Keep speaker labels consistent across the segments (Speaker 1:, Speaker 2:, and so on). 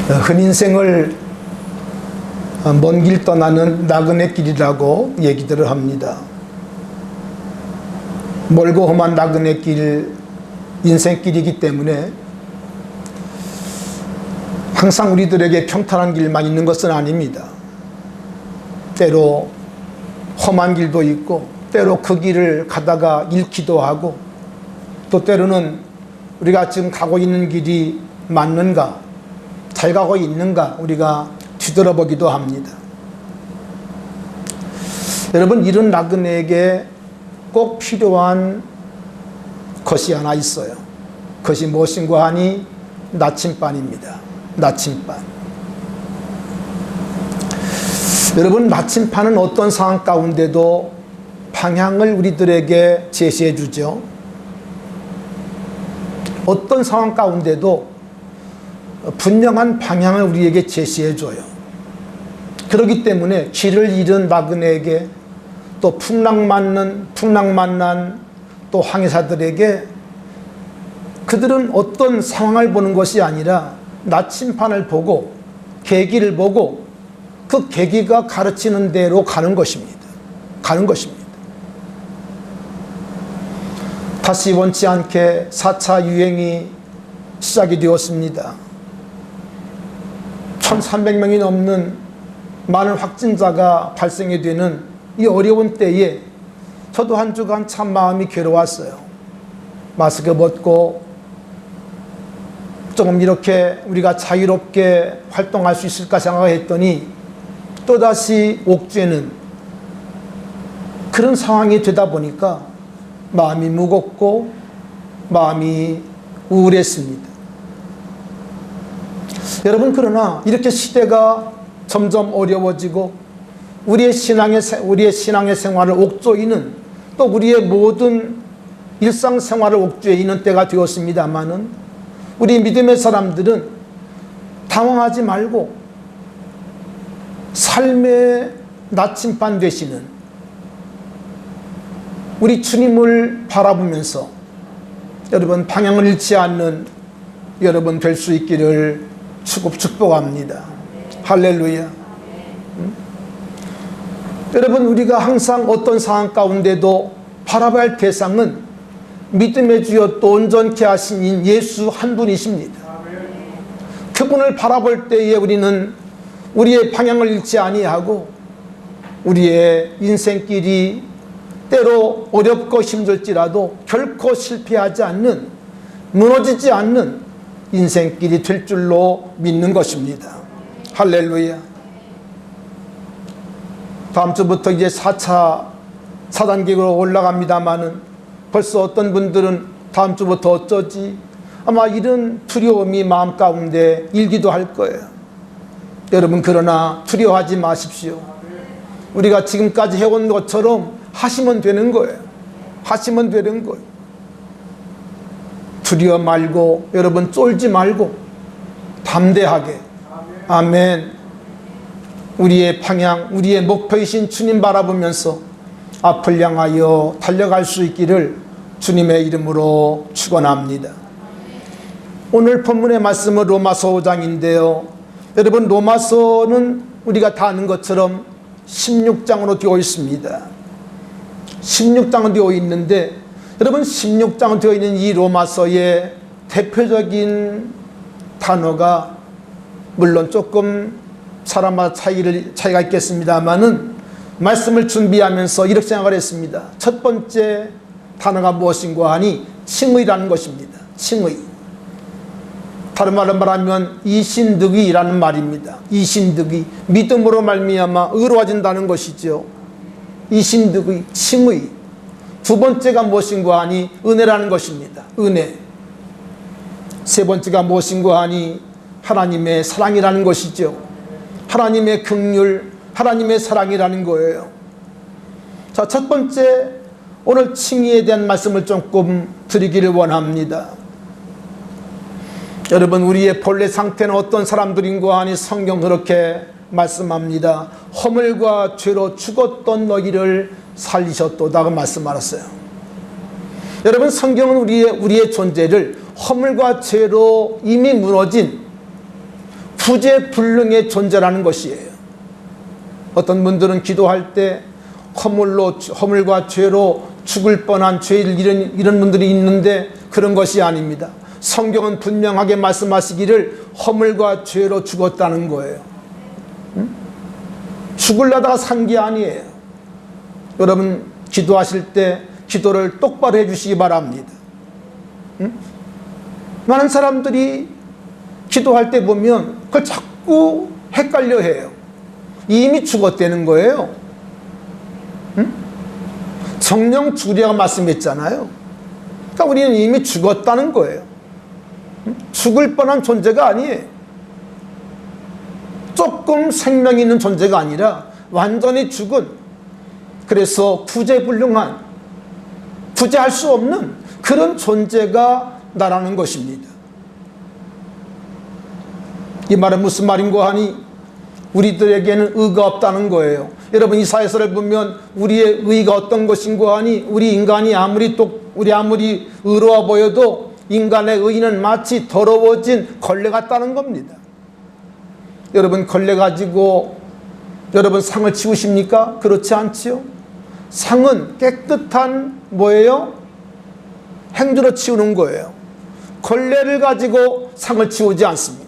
Speaker 1: 큰 인생을 먼 길 떠나는 나그네 길이라고 얘기들을 합니다. 멀고 험한 나그네 길, 인생길이기 때문에 항상 우리들에게 평탄한 길만 있는 것은 아닙니다. 때로 험한 길도 있고, 때로 그 길을 가다가 잃기도 하고, 또 때로는 우리가 지금 가고 있는 길이 맞는가, 잘 가고 있는가 우리가 뒤돌아보기도 합니다. 여러분, 이런 나그네에게 꼭 필요한 것이 하나 있어요. 그것이 무엇인가 하니 나침반입니다. 나침반. 여러분, 나침반은 어떤 상황 가운데도 방향을 우리들에게 제시해 주죠. 어떤 상황 가운데도 분명한 방향을 우리에게 제시해 줘요. 그렇기 때문에 길을 잃은 나그네에게, 또 풍랑만난 또 항해사들에게 그들은 어떤 상황을 보는 것이 아니라 나침반을 보고 계기를 보고 그 계기가 가르치는 대로 가는 것입니다. 가는 것입니다. 다시 원치 않게 4차 유행이 시작이 되었습니다. 1300명이 넘는 많은 확진자가 발생이 되는 이 어려운 때에 저도 한 주간 참 마음이 괴로웠어요. 마스크 벗고 조금 이렇게 우리가 자유롭게 활동할 수 있을까 생각했더니 또다시 옥죄는 그런 상황이 되다 보니까 마음이 무겁고 마음이 우울했습니다. 여러분, 그러나 이렇게 시대가 점점 어려워지고 우리의 신앙의 생활을 옥죄이는, 또 우리의 모든 일상생활을 옥죄이는 때가 되었습니다마는 우리 믿음의 사람들은 당황하지 말고 삶의 나침반 되시는 우리 주님을 바라보면서 여러분 방향을 잃지 않는 여러분 될 수 있기를 축복합니다. 할렐루야. 여러분, 우리가 항상 어떤 상황 가운데도 바라봐야 할 대상은 믿음의 주여 또 온전케 하신 예수 한 분이십니다. 그분을 바라볼 때에 우리는 우리의 방향을 잃지 아니하고 우리의 인생길이 때로 어렵고 힘들지라도 결코 실패하지 않는, 무너지지 않는 인생길이 될 줄로 믿는 것입니다. 할렐루야. 다음 주부터 이제 4차 4단계로 올라갑니다마는 벌써 어떤 분들은 다음 주부터 어쩌지? 아마 이런 두려움이 마음 가운데 일기도 할 거예요. 여러분, 그러나 두려워하지 마십시오. 우리가 지금까지 해온 것처럼 하시면 되는 거예요. 하시면 되는 거예요. 두려워 말고, 여러분 쫄지 말고 담대하게, 아멘, 우리의 방향, 우리의 목표이신 주님 바라보면서 앞을 향하여 달려갈 수 있기를 주님의 이름으로 축원합니다. 오늘 본문의 말씀은 로마서 5장인데요. 여러분, 로마서는 우리가 다 아는 것처럼 16장으로 되어 있습니다. 16장으로 되어 있는데, 여러분 16장으로 되어 있는 이 로마서의 대표적인 단어가, 물론 조금 사람마다 차이가 있겠습니다만은 말씀을 준비하면서 이렇게 생각을 했습니다. 첫 번째 단어가 무엇인가 하니 칭의라는 것입니다. 칭의. 다른 말로 말하면 이신득이라는 말입니다. 이신득이, 믿음으로 말미암아 의로워진다는 것이죠. 이신득의, 칭의. 두 번째가 무엇인가 하니 은혜라는 것입니다. 은혜. 세 번째가 무엇인가 하니 하나님의 사랑이라는 것이죠. 하나님의 긍휼, 하나님의 사랑이라는 거예요. 자, 첫 번째, 오늘 칭의에 대한 말씀을 조금 드리기를 원합니다. 여러분, 우리의 본래 상태는 어떤 사람들인가 하니 성경 그렇게 말씀합니다. 허물과 죄로 죽었던 너희를 살리셨도다고 말씀하셨어요. 여러분, 성경은 우리의 존재를 허물과 죄로 이미 무너진 구제불능의 존재라는 것이에요. 어떤 분들은 기도할 때 허물과 죄로 죽을 뻔한 죄를 이런 분들이 있는데 그런 것이 아닙니다. 성경은 분명하게 말씀하시기를 허물과 죄로 죽었다는 거예요. 죽으려다가 산 게 아니에요. 여러분 기도하실 때 기도를 똑바로 해주시기 바랍니다. 많은 사람들이 기도할 때 보면 그걸 자꾸 헷갈려 해요. 이미 죽었다는 거예요. 정령 죽으리라고 말씀했잖아요. 그러니까 우리는 이미 죽었다는 거예요. 죽을 뻔한 존재가 아니에요. 조금 생명이 있는 존재가 아니라 완전히 죽은, 그래서 구제불능한, 구제할 수 없는 그런 존재가 나라는 것입니다. 이 말은 무슨 말인가 하니 우리들에게는 의가 없다는 거예요. 여러분 이사야서를 보면 우리의 의가 어떤 것인가 하니 우리 인간이 아무리 의로워 보여도 인간의 의는 마치 더러워진 걸레 같다는 겁니다. 여러분 걸레 가지고 여러분 상을 치우십니까? 그렇지 않지요? 상은 깨끗한 뭐예요? 행주로 치우는 거예요. 걸레를 가지고 상을 치우지 않습니다.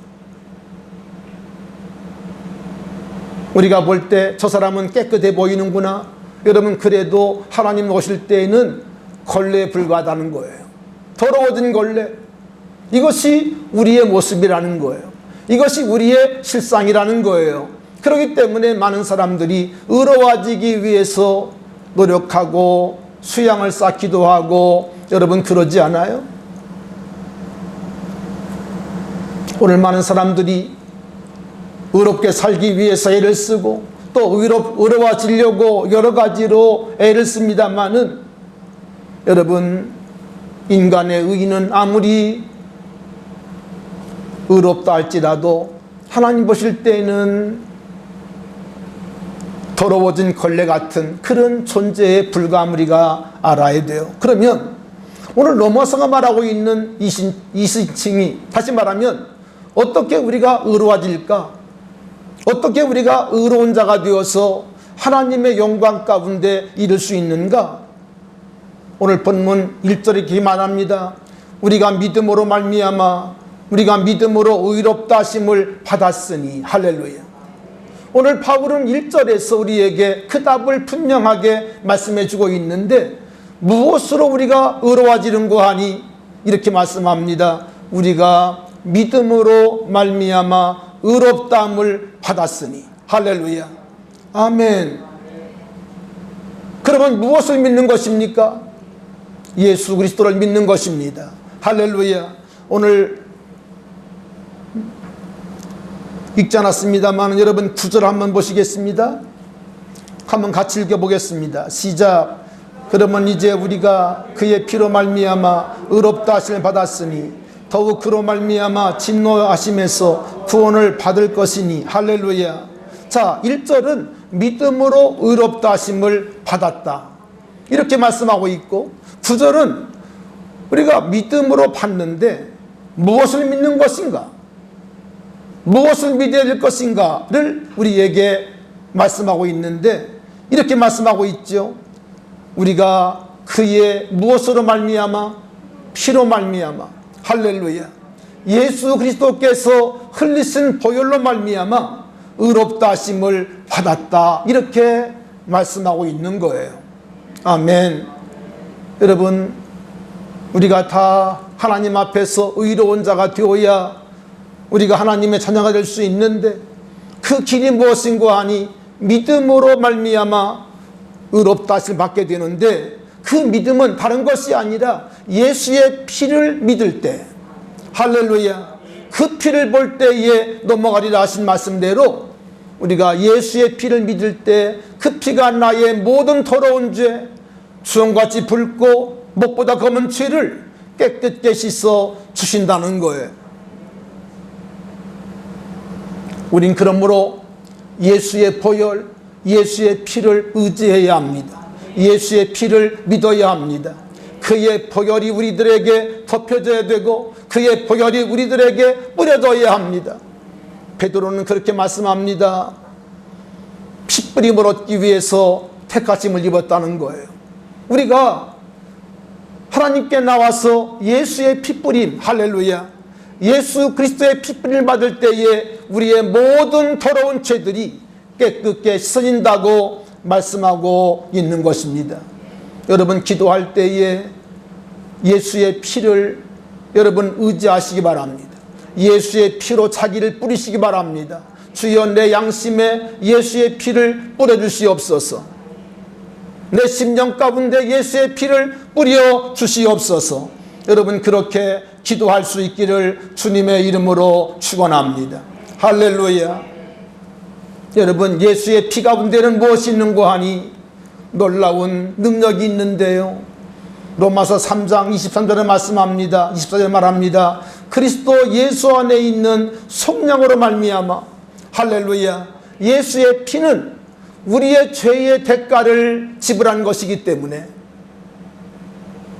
Speaker 1: 우리가 볼 때 저 사람은 깨끗해 보이는구나. 여러분 그래도 하나님 오실 때에는 걸레에 불과하다는 거예요. 더러워진 걸레. 이것이 우리의 모습이라는 거예요. 이것이 우리의 실상이라는 거예요. 그렇기 때문에 많은 사람들이 의로워지기 위해서 노력하고 수양을 쌓기도 하고, 여러분 그러지 않아요? 오늘 많은 사람들이 의롭게 살기 위해서 애를 쓰고 또 의로워지려고 여러 가지로 애를 씁니다마는, 여러분 인간의 의는 아무리 의롭다 할지라도 하나님 보실 때는 더러워진 걸레 같은 그런 존재에 불과함을 우리가 알아야 돼요. 그러면 오늘 로마서가 말하고 있는 이신칭이, 다시 말하면 어떻게 우리가 의로워질까? 어떻게 우리가 의로운 자가 되어서 하나님의 영광 가운데 이룰 수 있는가? 오늘 본문 1절에 이렇게 말합니다. 우리가 믿음으로 말미암아 우리가 믿음으로 의롭다 하심을 받았으니. 할렐루야. 오늘 바울은 1절에서 우리에게 그 답을 분명하게 말씀해 주고 있는데, 무엇으로 우리가 의로워지는가 하니 이렇게 말씀합니다. 우리가 믿음으로 말미암아 의롭다함을 받았으니. 할렐루야. 아멘. 그러면 무엇을 믿는 것입니까? 예수 그리스도를 믿는 것입니다. 할렐루야. 오늘 읽지 않았습니다만 여러분 9절 한번 보시겠습니다. 한번 같이 읽어보겠습니다. 시작. 그러면 이제 우리가 그의 피로 말미암아 의롭다 하심을 받았으니 더욱 그로 말미암아 진노하심에서 구원을 받을 것이니. 할렐루야. 자, 1절은 믿음으로 의롭다 하심을 받았다 이렇게 말씀하고 있고, 9절은 우리가 믿음으로 받는데 무엇을 믿는 것인가, 무엇을 믿어야 될 것인가를 우리에게 말씀하고 있는데, 이렇게 말씀하고 있죠. 우리가 그의 무엇으로 말미암아? 피로 말미암아. 할렐루야. 예수 그리스도께서 흘리신 보혈로 말미암아 의롭다 하심을 받았다 이렇게 말씀하고 있는 거예요. 아멘. 여러분 우리가 다 하나님 앞에서 의로운 자가 되어야 우리가 하나님의 자녀가 될 수 있는데, 그 길이 무엇인가 하니 믿음으로 말미암아 의롭다 하심을 받게 되는데, 그 믿음은 다른 것이 아니라 예수의 피를 믿을 때. 할렐루야. 그 피를 볼 때에 넘어가리라 하신 말씀대로 우리가 예수의 피를 믿을 때 그 피가 나의 모든 더러운 죄, 수염같이 붉고 목보다 검은 죄를 깨끗게 씻어 주신다는 거예요. 우린 그러므로 예수의 보혈, 예수의 피를 의지해야 합니다. 예수의 피를 믿어야 합니다. 그의 보혈이 우리들에게 덮여져야 되고 그의 보혈이 우리들에게 뿌려져야 합니다. 베드로는 그렇게 말씀합니다. 핏부림을 얻기 위해서 택하심을 입었다는 거예요. 우리가 하나님께 나와서 예수의 핏부림, 할렐루야, 예수 그리스도의 핏부림을 받을 때에 우리의 모든 더러운 죄들이 깨끗게 씻어진다고 말씀하고 있는 것입니다. 여러분, 기도할 때에 예수의 피를 여러분 의지하시기 바랍니다. 예수의 피로 자기를 뿌리시기 바랍니다. 주여, 내 양심에 예수의 피를 뿌려주시옵소서. 내 심령 가운데 예수의 피를 뿌려 주시옵소서. 여러분, 그렇게 기도할 수 있기를 주님의 이름으로 축원합니다. 할렐루야. 여러분, 예수의 피 가운데는 무엇이 있는고 하니 놀라운 능력이 있는데요. 로마서 3장 23절에 말씀합니다. 24절에 말합니다. 그리스도 예수 안에 있는 속량으로 말미암아, 할렐루야, 예수의 피는 우리의 죄의 대가를 지불한 것이기 때문에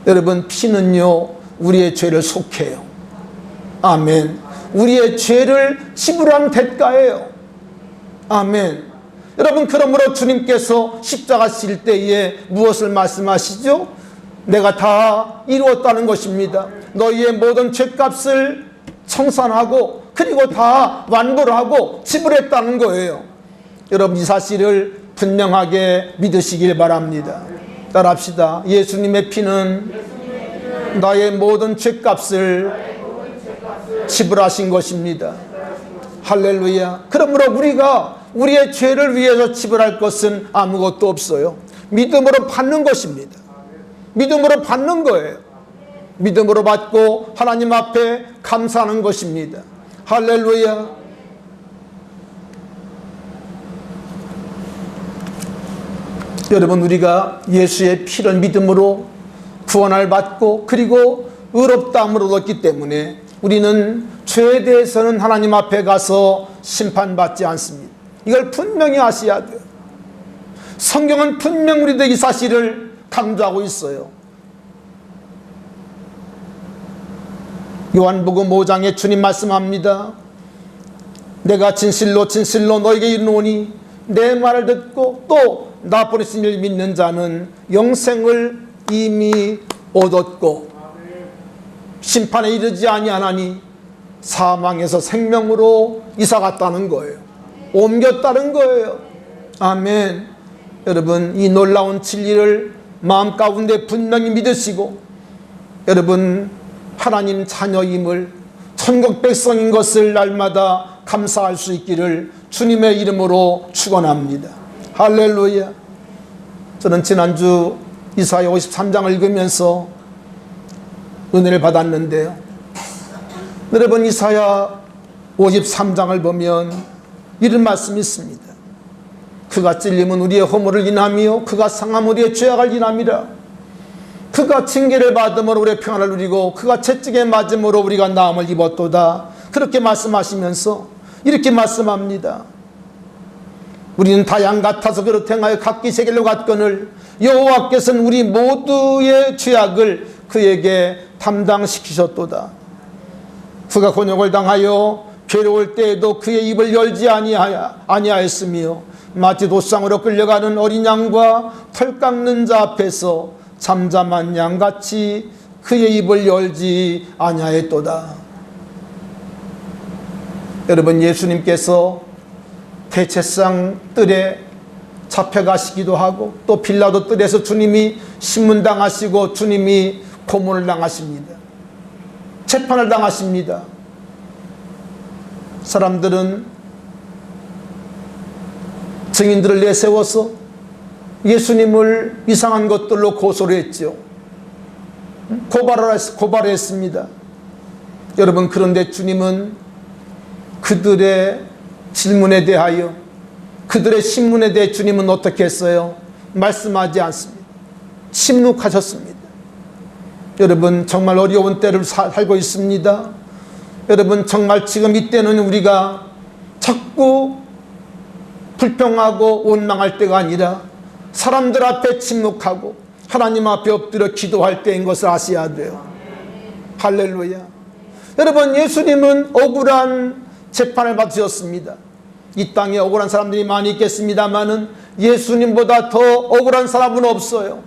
Speaker 1: 여러분, 피는요 우리의 죄를 속해요. 아멘. 우리의 죄를 지불한 대가예요. 아멘. 여러분, 그러므로 주님께서 십자가 질 때에 무엇을 말씀하시죠? 내가 다 이루었다는 것입니다. 너희의 모든 죄값을 청산하고 그리고 다 완고를 하고 지불했다는 거예요. 여러분, 이 사실을 분명하게 믿으시길 바랍니다. 따라합시다. 예수님의 피는 나의 모든 죄값을 지불하신 것입니다. 할렐루야. 그러므로 우리가 우리의 죄를 위해서 지불할 것은 아무것도 없어요. 믿음으로 받는 것입니다. 믿음으로 받는 거예요. 믿음으로 받고 하나님 앞에 감사하는 것입니다. 할렐루야. 여러분, 우리가 예수의 피를 믿음으로 구원을 받고 그리고 의롭다함을 얻었기 때문에 우리는 죄에 대해서는 하나님 앞에 가서 심판받지 않습니다. 이걸 분명히 아셔야 돼요. 성경은 분명 우리들에게 이 사실을 강조하고 있어요. 요한복음 5장에 주님 말씀합니다. 내가 진실로 진실로 너에게 이르노니 내 말을 듣고 또 나 보내신 이를 믿는 자는 영생을 이미 얻었고 심판에 이르지 아니하나니 사망에서 생명으로 이사갔다는 거예요. 옮겼다는 거예요. 아멘. 여러분, 이 놀라운 진리를 마음 가운데 분명히 믿으시고 여러분, 하나님 자녀임을, 천국 백성인 것을 날마다 감사할 수 있기를 주님의 이름으로 축원합니다. 할렐루야. 저는 지난주 이사야 53장을 읽으면서 은혜를 받았는데요. 여러분, 이사야 53장을 보면 이런 말씀이 있습니다. 그가 찔림은 우리의 허물을 인하며 그가 상함 우리의 죄악을 인함이라. 그가 징계를 받음으로 우리의 평안을 누리고 그가 채찍에 맞음으로 우리가 나음을 입었도다. 그렇게 말씀하시면서 이렇게 말씀합니다. 우리는 다 양 같아서 그릇 행하여 각기 새 길로 갔거늘 여호와께서는 우리 모두의 죄악을 그에게 담당시키셨도다. 그가 곤욕을 당하여 괴로울 때에도 그의 입을 열지 아니하였으며 마치 도상으로 끌려가는 어린 양과 털 깎는 자 앞에서 잠잠한 양같이 그의 입을 열지 아니하였도다. 여러분, 예수님께서 대제사장 뜰에 잡혀가시기도 하고 또 빌라도 뜰에서 주님이 신문당하시고 주님이 고문을 당하십니다. 재판을 당하십니다. 사람들은 증인들을 내세워서 예수님을 이상한 것들로 고소를 했죠. 고발을 했습니다. 여러분, 그런데 주님은 그들의 질문에 대하여, 그들의 신문에 대해 주님은 어떻게 했어요? 말씀하지 않습니다. 침묵하셨습니다. 여러분, 정말 어려운 때를 살고 있습니다. 여러분, 정말 지금 이때는 우리가 자꾸 불평하고 원망할 때가 아니라 사람들 앞에 침묵하고 하나님 앞에 엎드려 기도할 때인 것을 아셔야 돼요. 할렐루야. 여러분, 예수님은 억울한 재판을 받으셨습니다. 이 땅에 억울한 사람들이 많이 있겠습니다마는 예수님보다 더 억울한 사람은 없어요.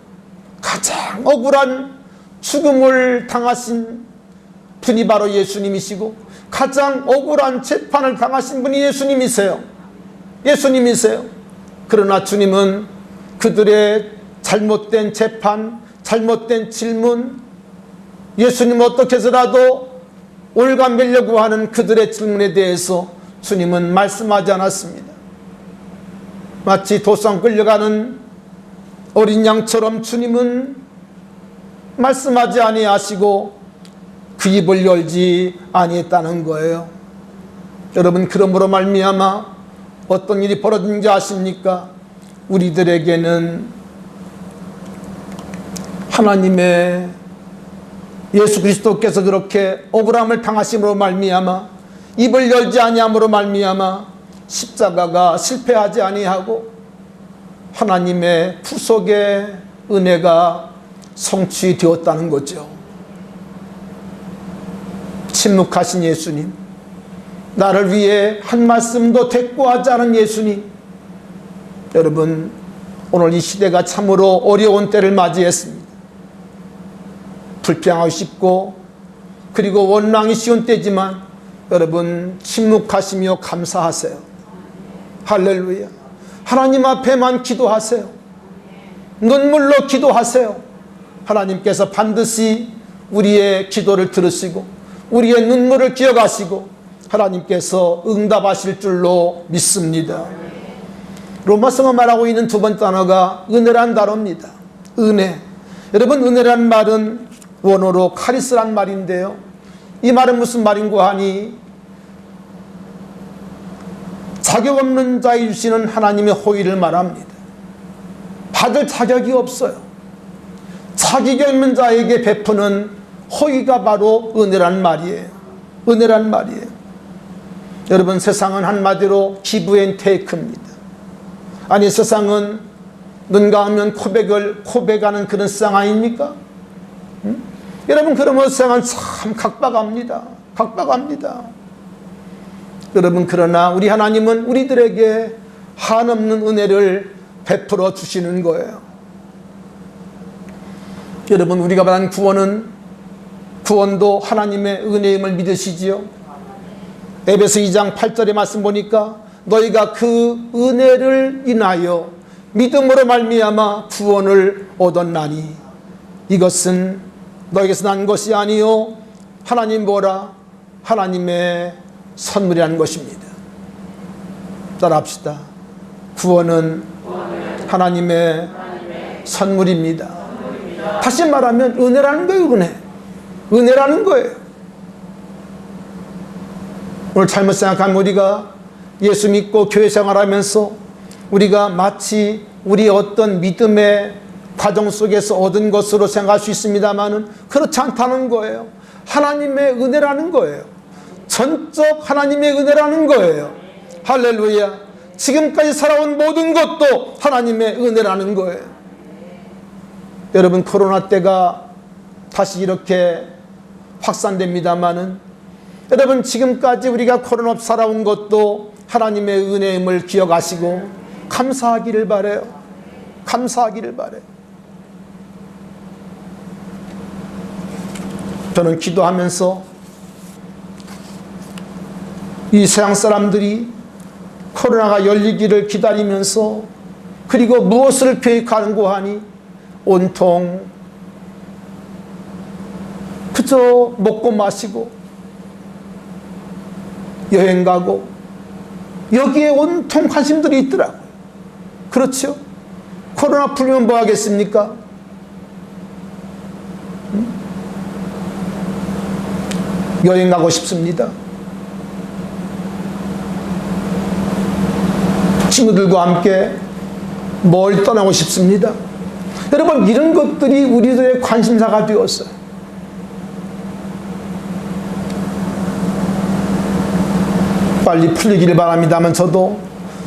Speaker 1: 가장 억울한 죽음을 당하신 분이 바로 예수님이시고 가장 억울한 재판을 당하신 분이 예수님이세요. 예수님이세요. 그러나 주님은 그들의 잘못된 재판, 잘못된 질문, 예수님 어떻게 해서라도 올가매려고 하는 그들의 질문에 대해서 주님은 말씀하지 않았습니다. 마치 도상 끌려가는 어린 양처럼 주님은 말씀하지 아니하시고 그 입을 열지 아니했다는 거예요. 여러분, 그러므로 말미암아 어떤 일이 벌어진지 아십니까? 우리들에게는 하나님의 예수 그리스도께서 그렇게 억울함을 당하심으로 말미암아 입을 열지 아니함으로 말미암아 십자가가 실패하지 아니하고 하나님의 구속의 은혜가 성취되었다는 거죠. 침묵하신 예수님, 나를 위해 한 말씀도 대꾸하지 않은 예수님. 여러분, 오늘 이 시대가 참으로 어려운 때를 맞이했습니다. 불평하기 쉽고 그리고 원망이 쉬운 때지만 여러분, 침묵하시며 감사하세요. 할렐루야. 하나님 앞에만 기도하세요. 눈물로 기도하세요. 하나님께서 반드시 우리의 기도를 들으시고 우리의 눈물을 기억하시고 하나님께서 응답하실 줄로 믿습니다. 로마서가 말하고 있는 두 번째 단어가 은혜란 단어입니다. 은혜. 여러분, 은혜란 말은 원어로 카리스란 말인데요, 이 말은 무슨 말인고 하니 자격 없는 자에 주시는 하나님의 호의를 말합니다. 받을 자격이 없어요. 자격이 없는 자에게 베푸는 호의가 바로 은혜란 말이에요. 은혜란 말이에요. 여러분, 세상은 한마디로 기브 앤 테이크입니다. 아니, 세상은 눈 감으면 고백하는 그런 세상 아닙니까? 여러분, 그러면 세상은 참 각박합니다. 각박합니다. 여러분, 그러나 우리 하나님은 우리들에게 한없는 은혜를 베풀어 주시는 거예요. 여러분, 우리가 받은 구원도 하나님의 은혜임을 믿으시지요? 에베소 2장 8절의 말씀 보니까 너희가 그 은혜를 인하여 믿음으로 말미암아 구원을 얻었나니 이것은 너희에게서 난 것이 아니요 하나님 보라 하나님의 선물이라는 것입니다. 따라합시다. 구원은 하나님의 선물입니다. 다시 말하면 은혜라는 거예요. 은혜라는 거예요. 오늘 잘못 생각하면 우리가 예수 믿고 교회 생활하면서 우리가 마치 우리 어떤 믿음의 과정 속에서 얻은 것으로 생각할 수 있습니다만은 그렇지 않다는 거예요. 하나님의 은혜라는 거예요. 전적 하나님의 은혜라는 거예요. 할렐루야. 지금까지 살아온 모든 것도 하나님의 은혜라는 거예요. 여러분, 코로나 때가 다시 이렇게 확산됩니다마는 여러분, 지금까지 우리가 코로나 살아온 것도 하나님의 은혜임을 기억하시고 감사하기를 바라요. 감사하기를 바라요. 저는 기도하면서 이 세상 사람들이 코로나가 열리기를 기다리면서 그리고 무엇을 계획하는고 하니 온통 그저 먹고 마시고 여행 가고 여기에 온통 관심들이 있더라고요. 그렇죠? 코로나 풀리면 뭐 하겠습니까? 여행 가고 싶습니다. 친구들과 함께 멀리 떠나고 싶습니다. 여러분, 이런 것들이 우리들의 관심사가 되었어요. 빨리 풀리기를 바랍니다만 저도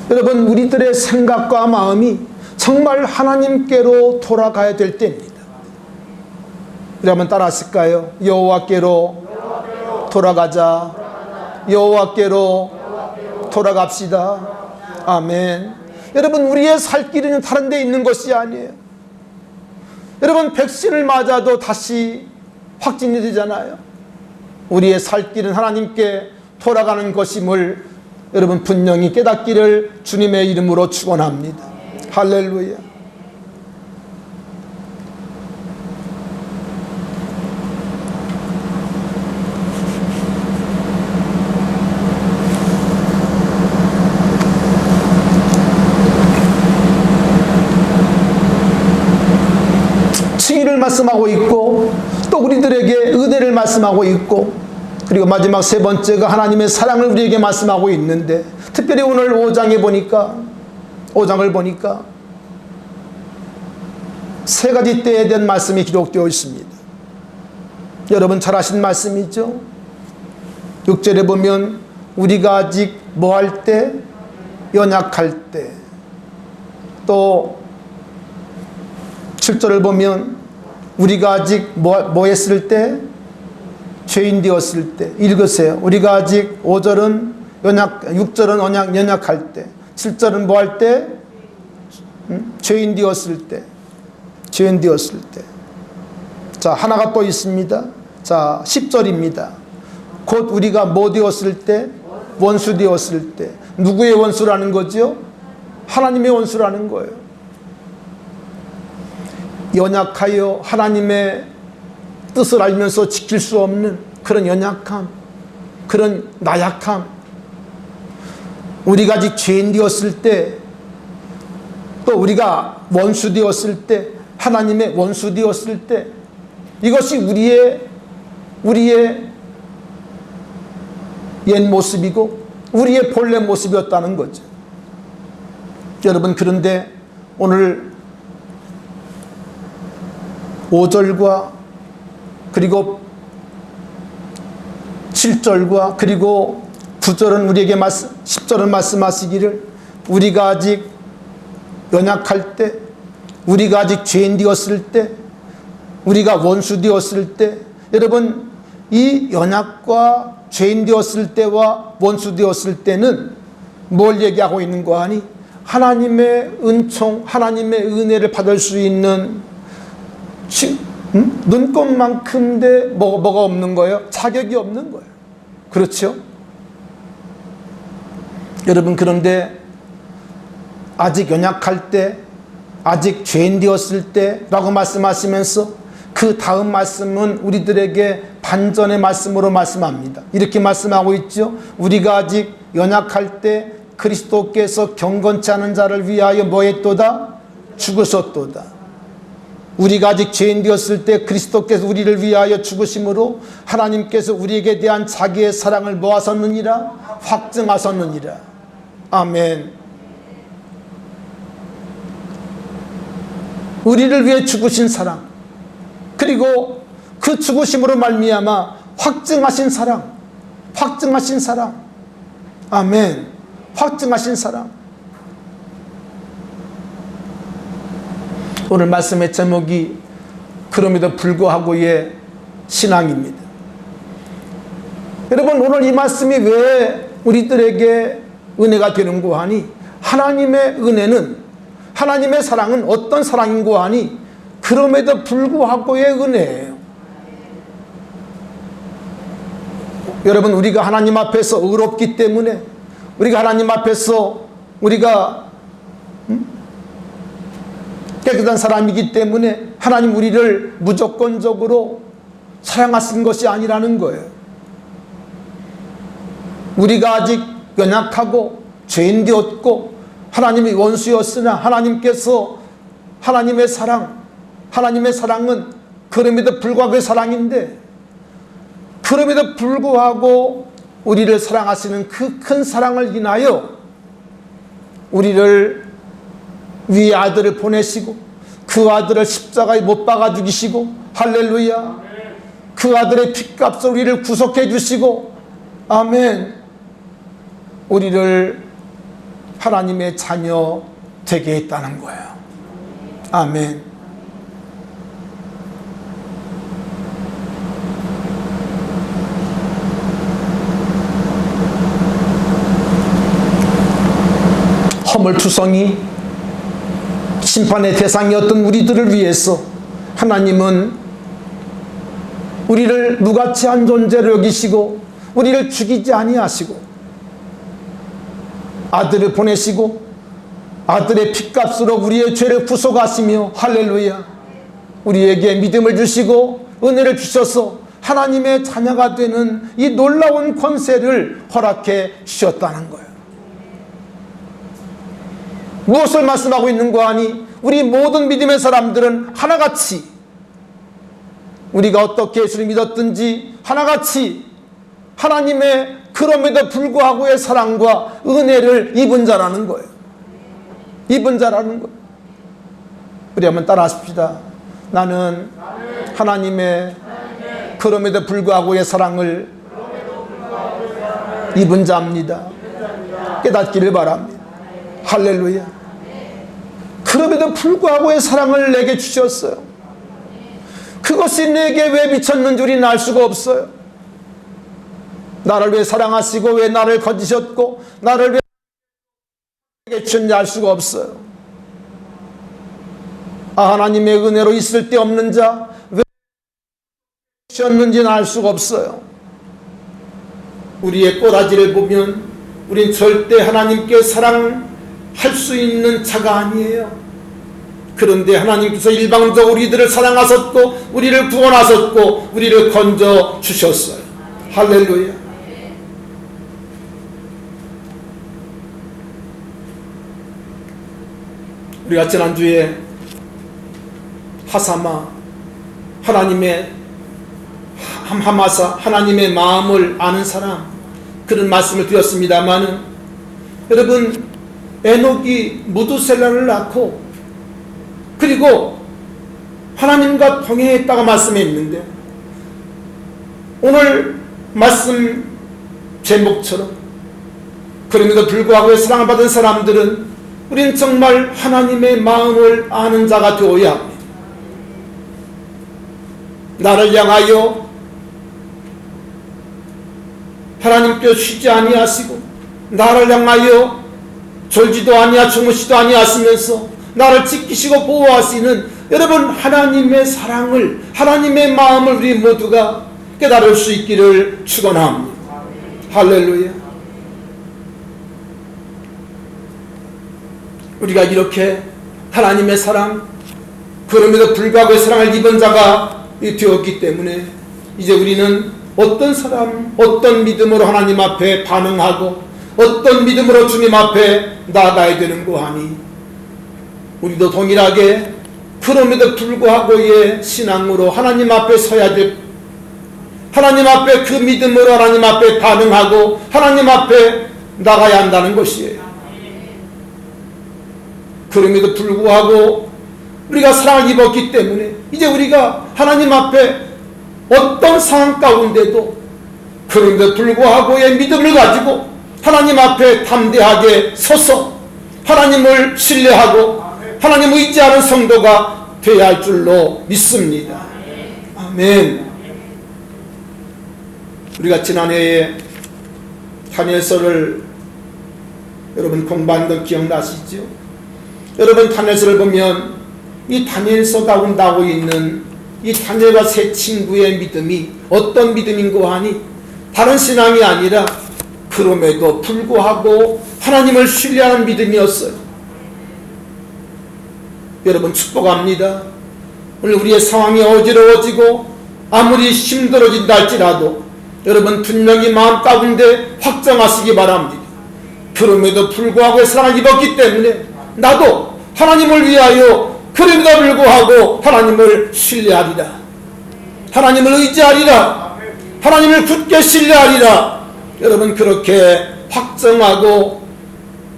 Speaker 1: 여러분, 우리들의 생각과 마음이 정말 하나님께로 돌아가야 될 때입니다. 우리 한번 따라 하실까요? 여호와께로 돌아가자. 여호와께로 돌아갑시다. 아멘. 여러분, 우리의 살 길은 다른 데 있는 것이 아니에요. 여러분, 백신을 맞아도 다시 확진이 되잖아요. 우리의 살 길은 하나님께 돌아가는 것임을 여러분 분명히 깨닫기를 주님의 이름으로 축원합니다. 할렐루야. 칭의를 말씀하고 있고 또 우리들에게 은혜를 말씀하고 있고 그리고 마지막 세 번째가 하나님의 사랑을 우리에게 말씀하고 있는데 특별히 오늘 5장을 보니까 세 가지 때에 대한 말씀이 기록되어 있습니다. 여러분 잘 아신 말씀이죠. 6절에 보면 우리가 아직 뭐 할 때? 연약할 때. 또 7절을 보면 우리가 아직 뭐 했을 때? 죄인 되었을 때. 읽으세요. 우리가 아직 5절은 6절은 연약할 때. 7절은 뭐 할 때? 죄인 되었을 때. 죄인 되었을 때. 자, 하나가 또 있습니다. 자, 10절입니다. 곧 우리가 뭐 되었을 때? 원수 되었을 때. 누구의 원수라는 거죠? 하나님의 원수라는 거예요. 연약하여 하나님의 뜻을 알면서 지킬 수 없는 그런 연약함, 그런 나약함. 우리가 아직 죄인 되었을 때, 또 우리가 원수 되었을 때, 하나님의 원수 되었을 때, 이것이 우리의 옛 모습이고 우리의 본래 모습이었다는 거죠. 여러분, 그런데 오늘 5절과 그리고 7절과 그리고 9절은 우리에게 10절은 말씀하시기를 우리가 아직 연약할 때, 우리가 아직 죄인 되었을 때, 우리가 원수 되었을 때, 여러분 이 연약과 죄인 되었을 때와 원수 되었을 때는 뭘 얘기하고 있는 거 아니? 하나님의 은총, 하나님의 은혜를 받을 수 있는 눈꽃만큼인데 뭐가 없는 거예요? 자격이 없는 거예요. 그렇죠? 여러분, 그런데 아직 연약할 때, 아직 죄인 되었을 때라고 말씀하시면서 그 다음 말씀은 우리들에게 반전의 말씀으로 말씀합니다. 이렇게 말씀하고 있죠. 우리가 아직 연약할 때 그리스도께서 경건치 않은 자를 위하여 뭐 했도다? 죽으셨도다. 우리가 아직 죄인 되었을 때 그리스도께서 우리를 위하여 죽으심으로 하나님께서 우리에게 대한 자기의 사랑을 뭐 하셨느니라? 확증하셨느니라. 아멘. 우리를 위해 죽으신 사랑, 그리고 그 죽으심으로 말미암아 확증하신 사랑, 확증하신 사랑. 아멘. 확증하신 사랑. 오늘 말씀의 제목이 그럼에도 불구하고의 신앙입니다. 여러분, 오늘 이 말씀이 왜 우리들에게 은혜가 되는고 하니, 하나님의 은혜는, 하나님의 사랑은 어떤 사랑인고 하니 그럼에도 불구하고의 은혜예요. 여러분, 우리가 하나님 앞에서 의롭기 때문에, 우리가 하나님 앞에서 우리가 깨끗한 사람이기 때문에 하나님 우리를 무조건적으로 사랑하신 것이 아니라는 거예요. 우리가 아직 연약하고 죄인 되었고 하나님이 원수였으나 하나님께서 하나님의 사랑은 그럼에도 불구하고 사랑인데, 그럼에도 불구하고 우리를 사랑하시는 그 큰 사랑을 인하여 우리를 위에 아들을 보내시고 그 아들을 십자가에 못 박아 죽이시고, 할렐루야, 그 아들의 핏값으로 우리를 구속해 주시고, 아멘, 우리를 하나님의 자녀 되게 했다는 거예요. 아멘. 허물투성이 심판의 대상이었던 우리들을 위해서 하나님은 우리를 무가치한 존재로 여기시고 우리를 죽이지 아니하시고 아들을 보내시고 아들의 핏값으로 우리의 죄를 구속하시며 할렐루야 우리에게 믿음을 주시고 은혜를 주셔서 하나님의 자녀가 되는 이 놀라운 권세를 허락해 주셨다는 거예요. 무엇을 말씀하고 있는 거 아니? 우리 모든 믿음의 사람들은 하나같이 우리가 어떻게 예수를 믿었든지 하나같이 하나님의 그럼에도 불구하고의 사랑과 은혜를 입은 자라는 거예요. 입은 자라는 거예요. 우리 한번 따라하십시다. 나는 하나님의 그럼에도 불구하고의 사랑을 입은 자입니다. 깨닫기를 바랍니다. 할렐루야. 그럼에도 불구하고의 사랑을 내게 주셨어요. 그것이 내게 왜 미쳤는지 우리는 알 수가 없어요. 나를 왜 사랑하시고 왜 나를 건지셨고 나를 왜 내게 주셨는지 알 수가 없어요. 하나님의 은혜로 있을 데 없는 자 왜 주셨는지는 알 수가 없어요. 우리의 꼬라지를 보면 우린 절대 하나님께 사랑할 수 있는 자가 아니에요. 그런데 하나님께서 일방적으로 우리들을 사랑하셨고 우리를 구원하셨고 우리를 건져 주셨어요. 할렐루야. 우리가 지난주에 하사마 하나님의 하마사 하나님의 마음을 아는 사람 그런 말씀을 드렸습니다마는 여러분 에녹이 무두셀라를 낳고 그리고 하나님과 동행했다고 말씀했는데 오늘 말씀 제목처럼 그럼에도 불구하고 사랑을 받은 사람들은 우리는 정말 하나님의 마음을 아는 자가 되어야 합니다. 나를 향하여 하나님께서 쉬지 아니하시고 나를 향하여 졸지도 아니하 주무시도 아니하시면서 나를 지키시고 보호하시는 여러분 하나님의 사랑을 하나님의 마음을 우리 모두가 깨달을 수 있기를 축원합니다. 할렐루야. 우리가 이렇게 하나님의 사랑 그럼에도 불구하고 사랑을 입은 자가 되었기 때문에 이제 우리는 어떤 사람 어떤 믿음으로 하나님 앞에 반응하고 어떤 믿음으로 주님 앞에 나아가야 되는고 하니 우리도 동일하게 그럼에도 불구하고의 신앙으로 하나님 앞에 서야 될 하나님 앞에 그 믿음으로 하나님 앞에 반응하고 하나님 앞에 나가야 한다는 것이에요. 그럼에도 불구하고 우리가 사랑을 입었기 때문에 이제 우리가 하나님 앞에 어떤 상황 가운데도 그럼에도 불구하고의 믿음을 가지고 하나님 앞에 담대하게 서서 하나님을 신뢰하고 하나님 의지하는 성도가 되어야 할 줄로 믿습니다. 아멘. 우리가 지난해에 다니엘서를 여러분 공부한 거 기억나시죠? 여러분 다니엘서를 보면 이 다니엘서 가운데 나오고 있는 이 다니엘과 세 친구의 믿음이 어떤 믿음인고 하니 다른 신앙이 아니라 그럼에도 불구하고 하나님을 신뢰하는 믿음이었어요. 여러분 축복합니다. 오늘 우리의 상황이 어지러워지고 아무리 힘들어진다 할지라도 여러분 분명히 마음 가운데 확정하시기 바랍니다. 그럼에도 불구하고 사랑을 입었기 때문에 나도 하나님을 위하여 그럼에도 불구하고 하나님을 신뢰하리라. 하나님을 의지하리라. 하나님을 굳게 신뢰하리라. 여러분 그렇게 확정하고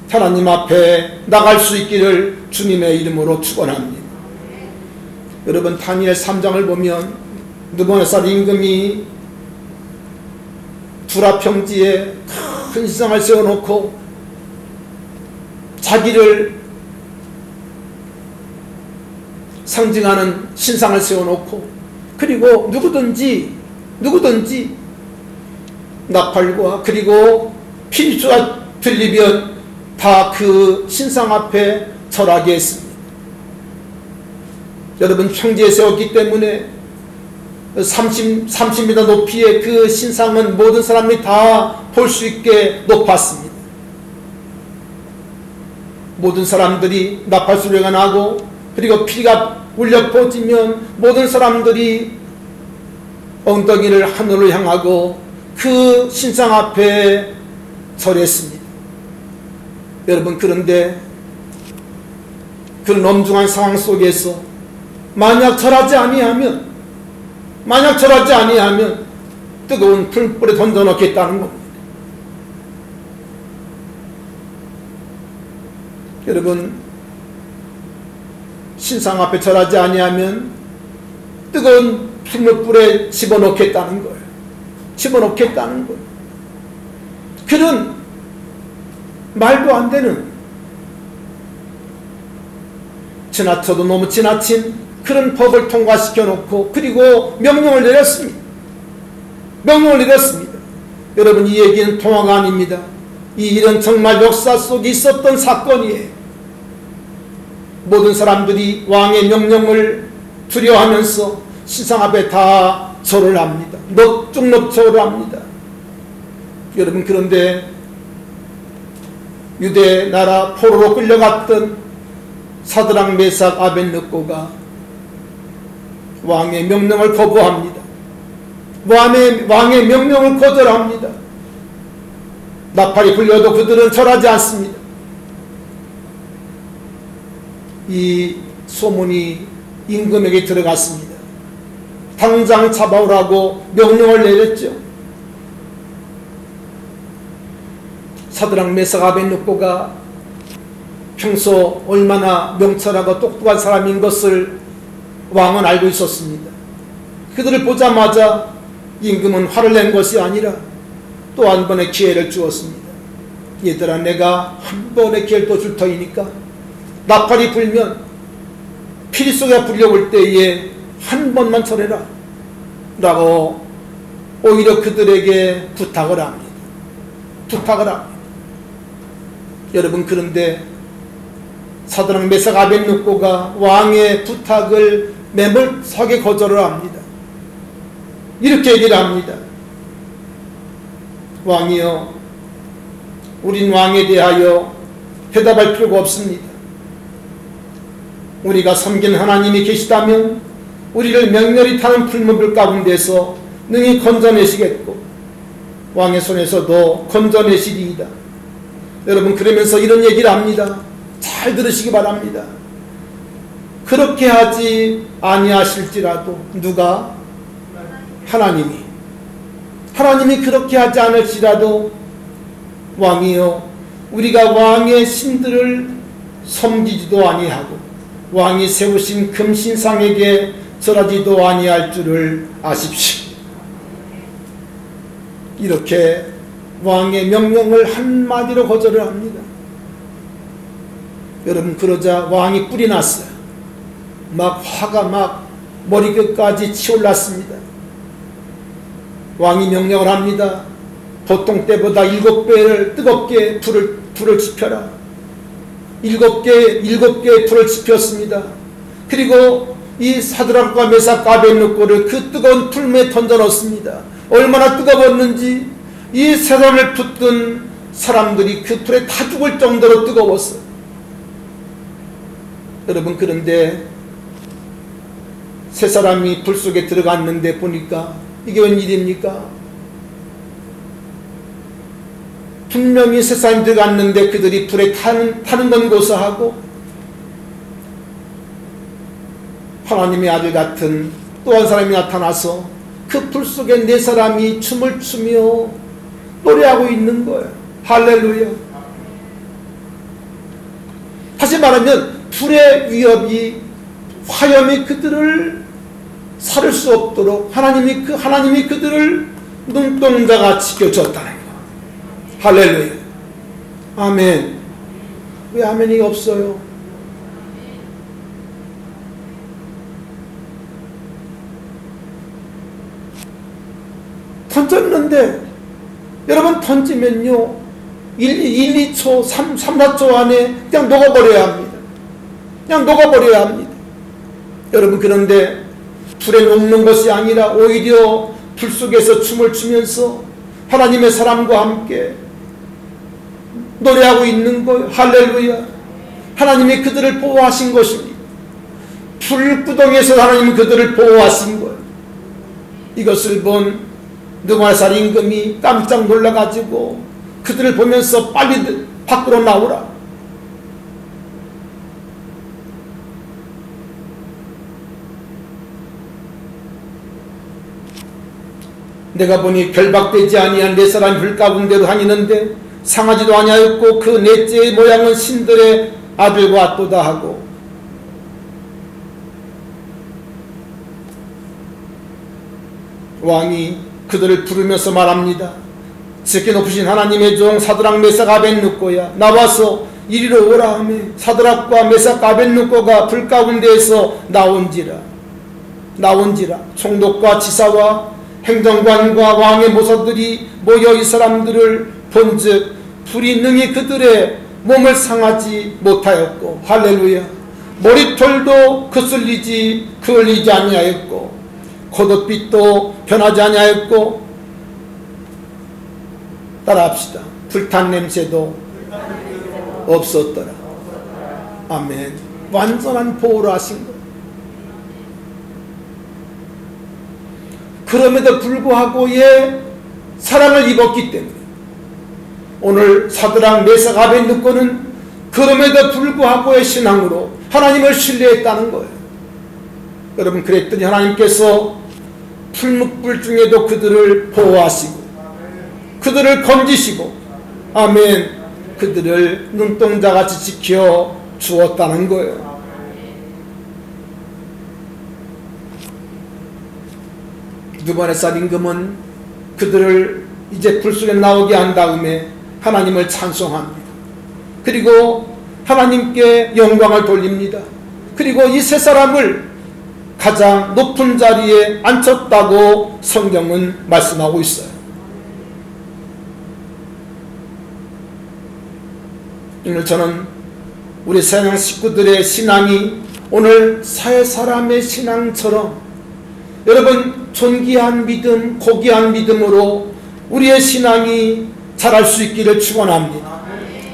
Speaker 1: 하나님 앞에 나갈 수 있기를 주님의 이름으로 축원합니다. 여러분 다니엘 3장을 보면 느부갓네살 임금이 두라 평지에 큰 신상을 세워놓고 자기를 상징하는 신상을 세워놓고 그리고 누구든지 나팔과 그리고 피리수가 들리면 다 그 신상 앞에 절하게 했습니다. 여러분, 평지에 세웠기 때문에 30m 높이의 그 신상은 모든 사람이 다 볼 수 있게 높았습니다. 모든 사람들이 나팔 소리가 나고 그리고 피가 울려 퍼지면 모든 사람들이 엉덩이를 하늘로 향하고 그 신상 앞에 절했습니다. 여러분, 그런데 그런 엄중한 상황 속에서 만약 절하지 아니하면 뜨거운 불불에 던져놓겠다는 겁니다. 여러분, 신상 앞에 절하지 아니하면 뜨거운 불물불에 집어넣겠다는 거예요. 그런 말도 안 되는, 지나쳐도 너무 지나친 그런 법을 통과시켜 놓고 그리고 명령을 내렸습니다. 여러분, 이 얘기는 통화가 아닙니다. 이 일은 정말 역사 속에 있었던 사건이에요. 모든 사람들이 왕의 명령을 두려워하면서 신상 앞에 다 절을 합니다. 넙죽넙 절을 합니다. 여러분, 그런데 유대 나라 포로로 끌려갔던 사드락, 메삭, 아벳느고가 왕의 명령을 거부합니다. 왕의 명령을 거절합니다. 나팔이 불려도 그들은 절하지 않습니다. 이 소문이 임금에게 들어갔습니다. 당장 잡아오라고 명령을 내렸죠. 사드락, 메삭, 아벳느고가 평소 얼마나 명철하고 똑똑한 사람인 것을 왕은 알고 있었습니다. 그들을 보자마자 임금은 화를 낸 것이 아니라 또 한 번의 기회를 주었습니다. 얘들아, 내가 한 번의 기회를 또 줄 터이니까 나팔이 불면 피리 속에 불려올 때에 한 번만 절해라 라고 오히려 그들에게 부탁을 합니다. 여러분, 그런데 사드락, 메삭, 아벳느고가 왕의 부탁을 매몰차게 거절을 합니다. 이렇게 얘기를 합니다. 왕이여, 우린 왕에 대하여 대답할 필요가 없습니다. 우리가 섬기는 하나님이 계시다면 우리를 맹렬히 타는 풀무불 가운데서 능히 건져내시겠고 왕의 손에서도 건져내시리이다. 여러분, 그러면서 이런 얘기를 합니다. 잘 들으시기 바랍니다. 그렇게 하지 아니하실지라도, 누가? 하나님이 그렇게 하지 않을지라도 왕이여, 우리가 왕의 신들을 섬기지도 아니하고 왕이 세우신 금신상에게 절하지도 아니할 줄을 아십시오. 이렇게 왕의 명령을 한마디로 거절을 합니다. 여러분, 그러자 왕이 뿔이 났어요. 막 화가 막 머리끝까지 치올랐습니다. 왕이 명령을 합니다. 보통 때보다 7배를 뜨겁게 불을 지펴라. 7개의 불을 지폈습니다. 그리고 이 사드락과 메삭, 아벳느고를 그 뜨거운 풀무에 던져 넣습니다. 얼마나 뜨거웠는지 이 세상을 붙든 사람들이 그 불에 다 죽을 정도로 뜨거웠어요. 여러분, 그런데 세 사람이 불 속에 들어갔는데 보니까 이게 웬일입니까? 분명히 세 사람이 들어갔는데 그들이 불에 타는 건 고사하고 하나님의 아들 같은 또 한 사람이 나타나서 그 불 속에 네 사람이 춤을 추며 노래하고 있는 거예요. 할렐루야. 다시 말하면 불의 위협이, 화염이 그들을 살을 수 없도록 하나님이 그들을 눈동자가 지켜줬다는 거. 할렐루야. 아멘. 왜 아멘이 없어요? 던졌는데, 여러분, 던지면요 1, 2초, 3, 4초 안에 그냥 녹아버려야 합니다. 그냥 녹아버려야 합니다. 여러분, 그런데 불에 녹는 것이 아니라 오히려 불 속에서 춤을 추면서 하나님의 사람과 함께 노래하고 있는 거예요. 할렐루야. 하나님이 그들을 보호하신 것입니다. 불구덩이에서 하나님은 그들을 보호하신 거예요. 이것을 본 느부갓네살 임금이 깜짝 놀라가지고 그들을 보면서 빨리 밖으로 나오라. 내가 보니 결박되지 아니한 네 사람이 불 가운데로 다니는데 상하지도 아니하였고 그 넷째의 모양은 신들의 아들과 같도다 하고, 왕이 그들을 부르면서 말합니다. 지극히 높으신 하나님의 종 사드락 메삭 아벳느고야, 나와서 이리로 오라 하며 사드락과 메삭 아벳느고가 불 가운데에서 나온지라. 총독과 지사와 행정관과 왕의 모사들이 모여 이 사람들을 본즉 불이 능히 그들의 몸을 상하지 못하였고, 할렐루야, 머리털도 그을리지 아니하였고 겉옷빛도 변하지 아니하였고, 따라합시다. 불탄 냄새도 없었더라. 아멘. 완전한 보호를 하신 것. 그럼에도 불구하고의 사랑을 입었기 때문에 오늘 사드락 메삭 아벳느고는 그럼에도 불구하고의 신앙으로 하나님을 신뢰했다는 거예요. 여러분, 그랬더니 하나님께서 풀무불 중에도 그들을 보호하시고 그들을 건지시고, 아멘, 그들을 눈동자같이 지켜 주었다는 거예요. 느부갓네살 임금은 그들을 이제 불 속에 나오게 한 다음에 하나님을 찬송합니다. 그리고 하나님께 영광을 돌립니다. 그리고 이 세 사람을 가장 높은 자리에 앉혔다고 성경은 말씀하고 있어요. 오늘 저는 우리 세상 식구들의 신앙이 오늘 세 사람의 신앙처럼 여러분 존귀한 믿음, 고귀한 믿음으로 우리의 신앙이 자랄 수 있기를 축원합니다.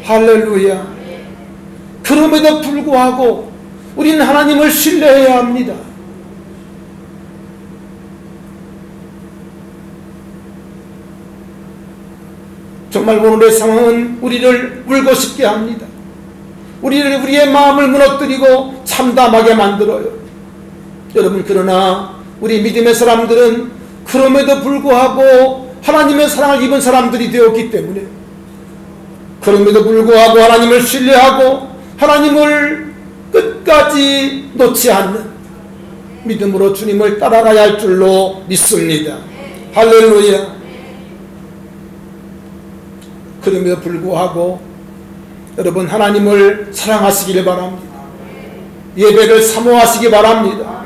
Speaker 1: 할렐루야. 그럼에도 불구하고 우리는 하나님을 신뢰해야 합니다. 정말 오늘의 상황은 우리를 울고 싶게 합니다. 우리의 마음을 무너뜨리고 참담하게 만들어요. 여러분, 그러나 우리 믿음의 사람들은 그럼에도 불구하고 하나님의 사랑을 입은 사람들이 되었기 때문에, 그럼에도 불구하고 하나님을 신뢰하고 하나님을 끝까지 놓지 않는 믿음으로 주님을 따라가야 할 줄로 믿습니다. 할렐루야. 그럼에도 불구하고 여러분, 하나님을 사랑하시기를 바랍니다. 예배를 사모하시기 바랍니다.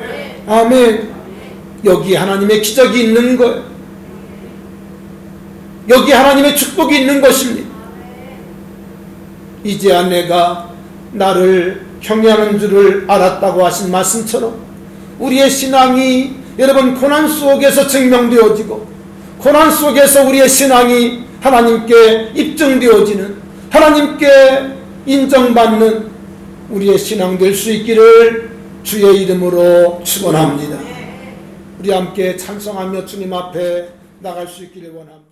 Speaker 1: 아멘. 여기 하나님의 기적이 있는 거예요. 여기 하나님의 축복이 있는 것입니다. 이제야 내가 나를 경외하는 줄을 알았다고 하신 말씀처럼 우리의 신앙이 여러분 고난 속에서 증명되어지고, 고난 속에서 우리의 신앙이 하나님께 입증되어지는, 하나님께 인정받는 우리의 신앙 될 수 있기를 주의 이름으로 축원합니다. 우리 함께 찬송하며 주님 앞에 나갈 수 있기를 원합니다.